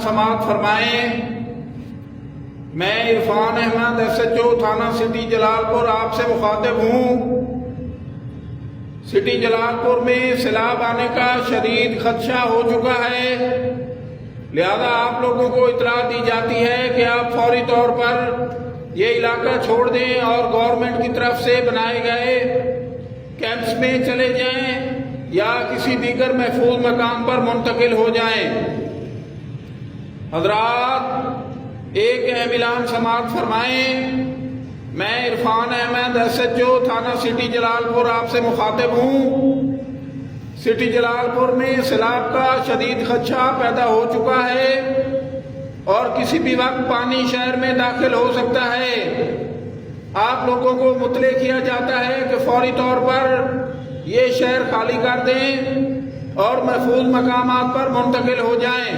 سماعت فرمائیں۔ میں عرفان احمد SHO تھانہ سٹی جلال پور آپ سے مخاطب ہوں۔ سٹی جلال پور میں سیلاب آنے کا شدید خدشہ ہو چکا ہے، لہذا آپ لوگوں کو اطلاع دی جاتی ہے کہ آپ فوری طور پر یہ علاقہ چھوڑ دیں اور گورنمنٹ کی طرف سے بنائے گئے کیمپس میں چلے جائیں یا کسی دیگر محفوظ مقام پر منتقل ہو جائیں۔ حضرات، ایک اہم اعلان سماعت فرمائیں۔ میں عرفان احمد SHO تھانہ سٹی جلال پور آپ سے مخاطب ہوں۔ سٹی جلال پور میں سیلاب کا شدید خدشہ پیدا ہو چکا ہے اور کسی بھی وقت پانی شہر میں داخل ہو سکتا ہے۔ آپ لوگوں کو مطلع کیا جاتا ہے کہ فوری طور پر یہ شہر خالی کر دیں اور محفوظ مقامات پر منتقل ہو جائیں۔